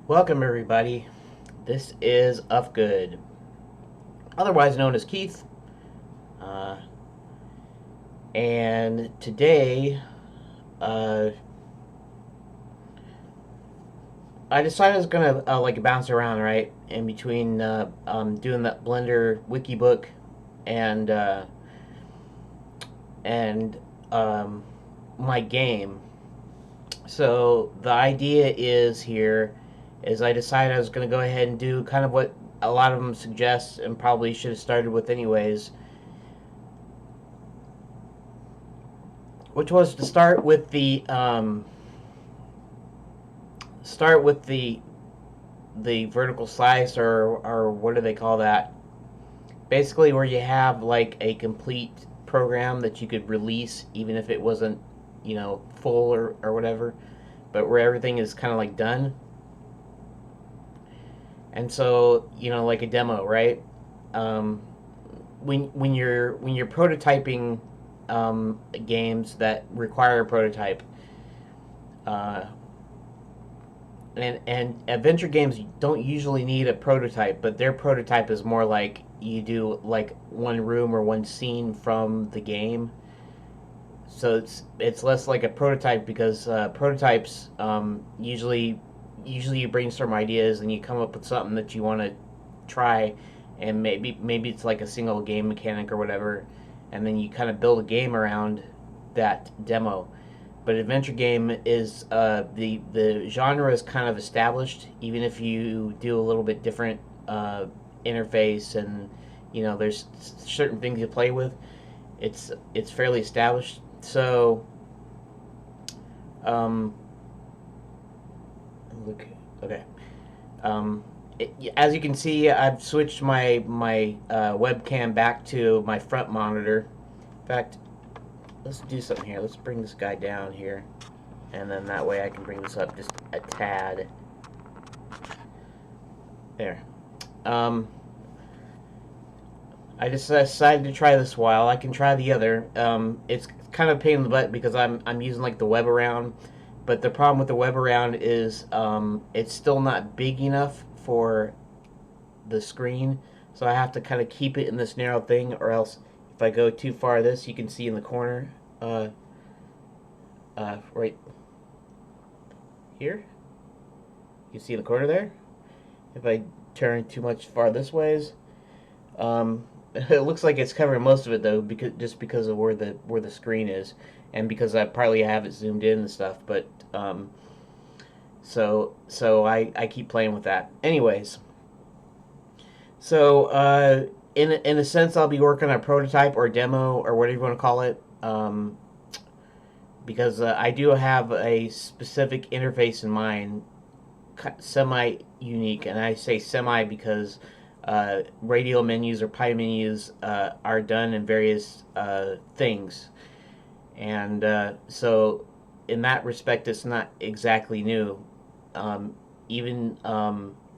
Welcome, everybody. This is Uhfgood, otherwise known as Keith. Uh, and today, uh, I decided I was gonna like bounce around, right, in between doing that Blender wiki book and and um, my game. So the idea is here is I decided I was gonna go ahead and do kind of what a lot of them suggest, and probably should have started with anyways, which was to start with the vertical slice, or what do they call that? Basically, where you have like a complete program that you could release, even if it wasn't, full or whatever, but where everything is kind of like done. And so, like a demo, right? Um, when you're prototyping games that require a prototype, uh, and adventure games don't usually need a prototype, but their prototype is more like you do like one room or one scene from the game. So it's less like a prototype, because prototypes usually you brainstorm ideas and you come up with something that you want to try, and maybe it's like a single game mechanic or whatever, and then you kind of build a game around that demo. But adventure game is the genre is kind of established, even if you do a little bit different interface, and there's certain things you play with. It's fairly established. So um, look, okay. As you can see, I've switched my webcam back to my front monitor. In fact, let's do something here. Let's bring this guy down here, and then that way I can bring this up just a tad. There. Um, I just decided to try this while I can try the other. It's kind of a pain in the butt because I'm using like the web around, but the problem with the web around is it's still not big enough for the screen, so I have to kind of keep it in this narrow thing, or else if I go too far, this you can see in the corner, right here. You see in the corner there. If I turn too much far this ways, it looks like it's covering most of it though, because of where the screen is, and because I partly have it zoomed in and stuff. But so I keep playing with that. Anyways, so in a sense, I'll be working on a prototype or a demo or whatever you want to call it. Because I do have a specific interface in mind, semi unique, and I say semi because radial menus or pie menus are done in various things, and so in that respect, it's not exactly new. Um, even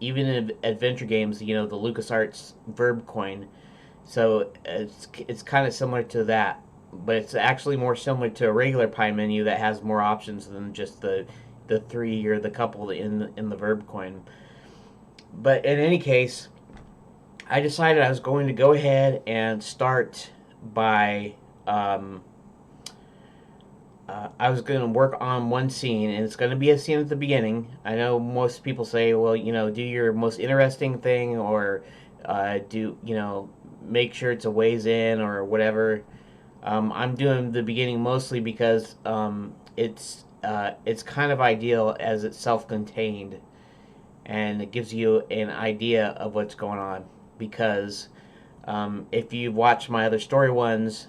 in adventure games, the LucasArts verb coin. So it's kind of similar to that, but it's actually more similar to a regular pie menu that has more options than just the three or the couple in the verb coin. But in any case, I decided I was going to go ahead and start by I was going to work on one scene, and it's going to be a scene at the beginning. I know most people say, well, do your most interesting thing, or do make sure it's a ways in or whatever. I'm doing the beginning mostly because it's kind of ideal as it's self-contained, and it gives you an idea of what's going on. Because if you watch my other story ones,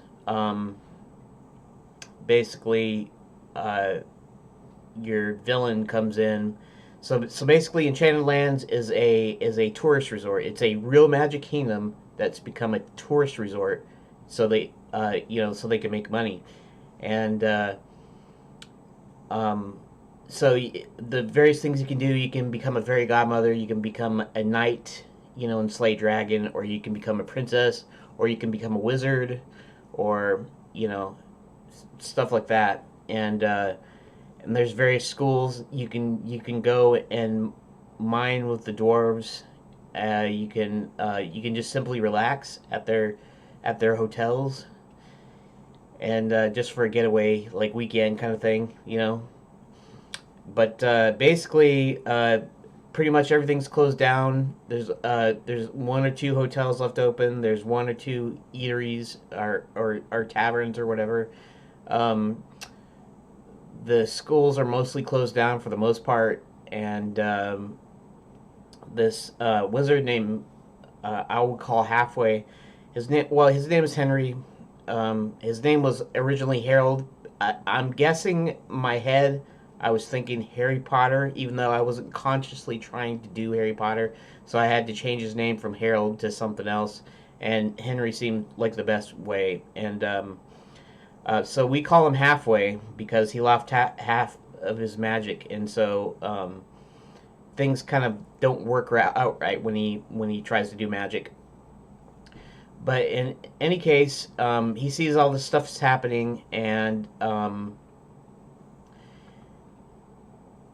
basically uh, your villain comes in. So basically, Enchanted Lands is a tourist resort. It's a real Magic Kingdom that's become a tourist resort, so they can make money, and um, so the various things you can do. You can become a fairy godmother. You can become a knight, and slay a dragon, or you can become a princess, or you can become a wizard, or stuff like that. And there's various schools you can go mine with the dwarves. You can just simply relax at their hotels, and just for a getaway, like weekend kind of thing, you know. But basically, pretty much everything's closed down. There's one or two hotels left open. There's one or two eateries or taverns or whatever. Um, the schools are mostly closed down for the most part, and this wizard named I would call Halfway. His name is Henry. His name was originally Harold. I'm guessing my head. I was thinking Harry Potter, even though I wasn't consciously trying to do Harry Potter. So I had to change his name from Harold to something else. And Henry seemed like the best way. And so we call him Halfway because he lost half of his magic, and so things kind of don't work out right when he tries to do magic. But in any case, he sees all this stuff's happening, and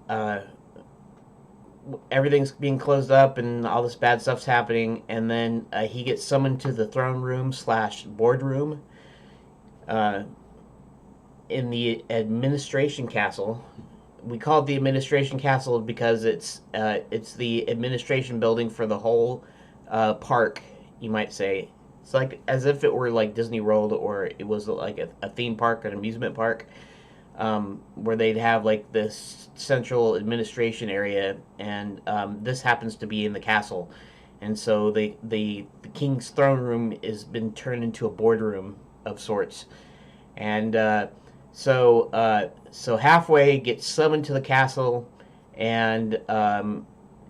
uh, everything's being closed up, and all this bad stuff's happening. And then he gets summoned to the throne room slash boardroom uh, in the administration castle. We call it the administration castle because it's the administration building for the whole park. You might say it's like as if it were like Disney World, or it was like a theme park, an amusement park, where they'd have like this central administration area, and this happens to be in the castle, and so the king's throne room has been turned into a boardroom of sorts, and so Halfway gets summoned to the castle, and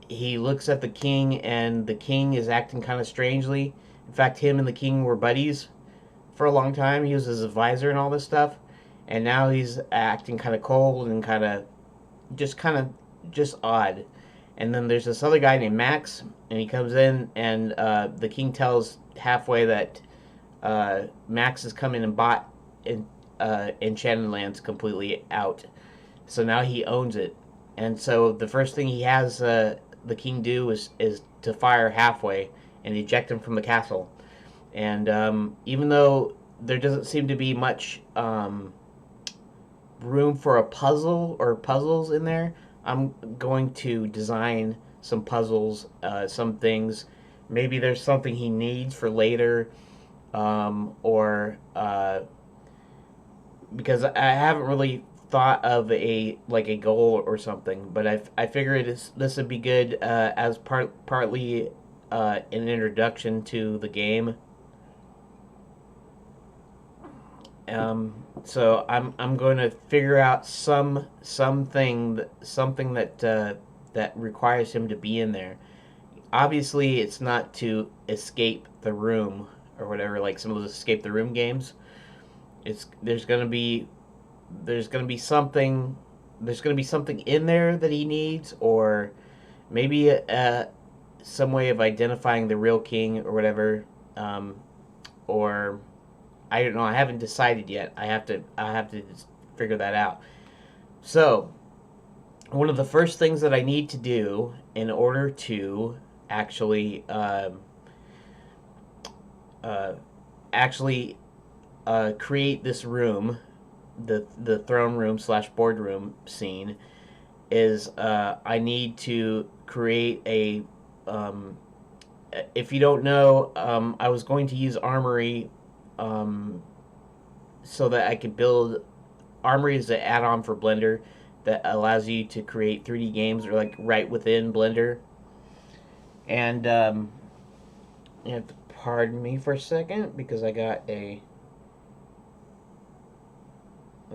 he looks at the king, and the king is acting kind of strangely. In fact, him and the king were buddies for a long time. He was his advisor and all this stuff, and now he's acting kind of cold and kind of just odd. And then there's this other guy named Max, and he comes in, and the king tells Halfway that Max has come in and bought Enchanted Lands completely out. So now he owns it. And so the first thing he has the king do is to fire Halfway and eject him from the castle. And even though there doesn't seem to be much room for a puzzle or puzzles in there, I'm going to design some puzzles, some things. Maybe there's something he needs for later, or because I haven't really thought of a goal or something, but I figured this would be good as partly an introduction to the game. So I'm going to figure out something that requires him to be in there. Obviously, it's not to escape the room or whatever, like some of those escape the room games. It's there's gonna be something in there that he needs, or maybe some way of identifying the real king or whatever, or I don't know. I haven't decided yet. I have to just figure that out. So one of the first things that I need to do in order to actually actually create this room, the throne room slash boardroom scene, is I need to create a. If you don't know, I was going to use Armory, so that I could build. Armory is an add-on for Blender that allows you to create 3D games, or like right within Blender. And you have to pardon me for a second because I got a.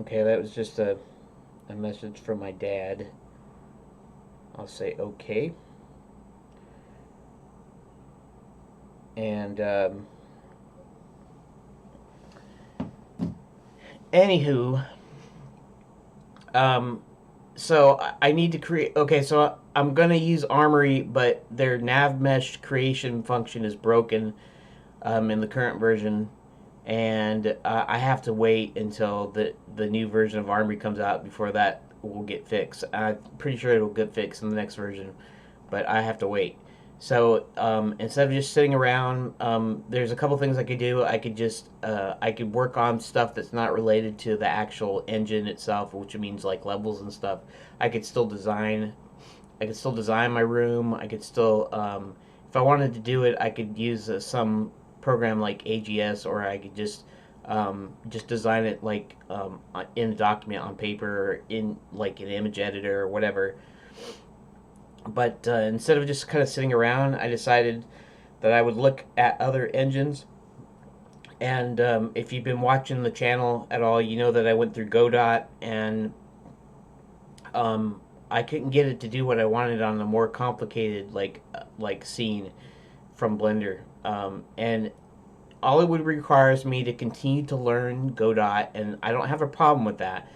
Okay, that was just a message from my dad. I'll say okay. And anywho, so I need to create. Okay, so I'm gonna use Armory, but their nav mesh creation function is broken in the current version, and I have to wait until the new version of Armory comes out before that will get fixed. I'm pretty sure it'll get fixed in the next version, but I have to wait. So instead of just sitting around, there's a couple things I could do. I could work on stuff that's not related to the actual engine itself, which means like levels and stuff. I could still design. I could still design my room. I could still, if I wanted to do it, I could use some program like AGS, or I could just design it like in a document on paper, or in like an image editor or whatever. But instead of just kind of sitting around, I decided that I would look at other engines. And if you've been watching the channel at all, you know that I went through Godot, and I couldn't get it to do what I wanted on a more complicated like scene from Blender. And all it would require is me to continue to learn Godot, and I don't have a problem with that.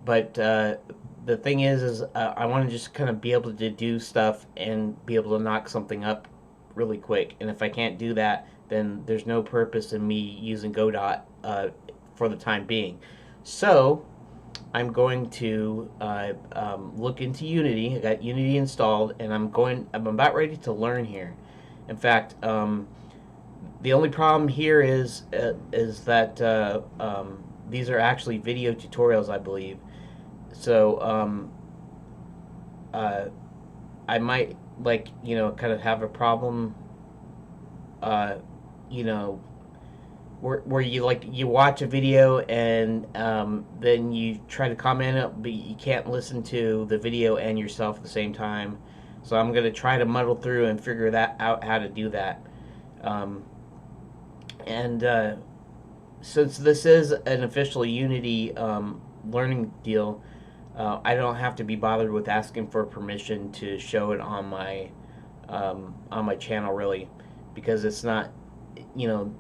But the thing is I want to just kind of be able to do stuff and be able to knock something up really quick. And if I can't do that, then there's no purpose in me using Godot for the time being. So I'm going to look into Unity. I got Unity installed, and I'm about ready to learn here. In fact, the only problem here is that these are actually video tutorials, I believe. So I might kind of have a problem, you know, where you watch a video and then you try to comment it, but you can't listen to the video and yourself at the same time. So I'm gonna try to muddle through and figure that out, how to do that. And since this is an official Unity learning deal, I don't have to be bothered with asking for permission to show it on my channel, really, because it's not,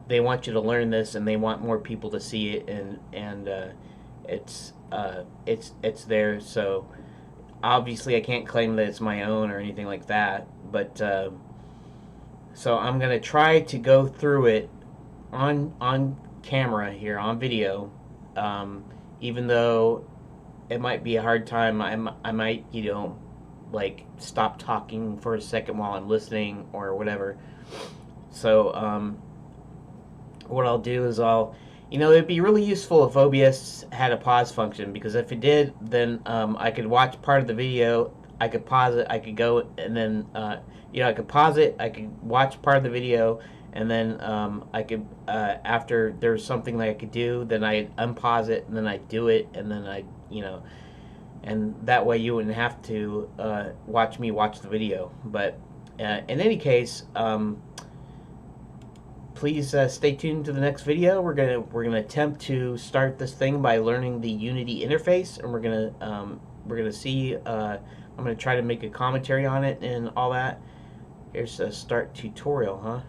they want you to learn this and they want more people to see it, and it's there. So obviously I can't claim that it's my own or anything like that, but so I'm gonna try to go through it on camera here, on video, even though it might be a hard time. I might like stop talking for a second while I'm listening or whatever. So what I'll do is it'd be really useful if OBS had a pause function, because if it did, then I could watch part of the video, I could pause it, I could go, and then I could pause it, I could watch part of the video, and then I could after there's something that I could do, then I'd unpause it, and then I'd do it, and then and that way you wouldn't have to watch me watch the video. But in any case, please stay tuned to the next video. We're gonna attempt to start this thing by learning the Unity interface, and we're gonna see. I'm gonna try to make a commentary on it and all that. Here's a start tutorial, huh?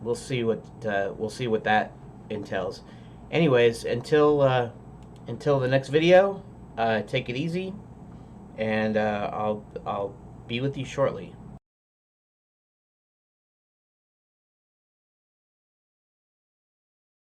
We'll see what that entails. Anyways, until the next video, take it easy, and I'll be with you shortly.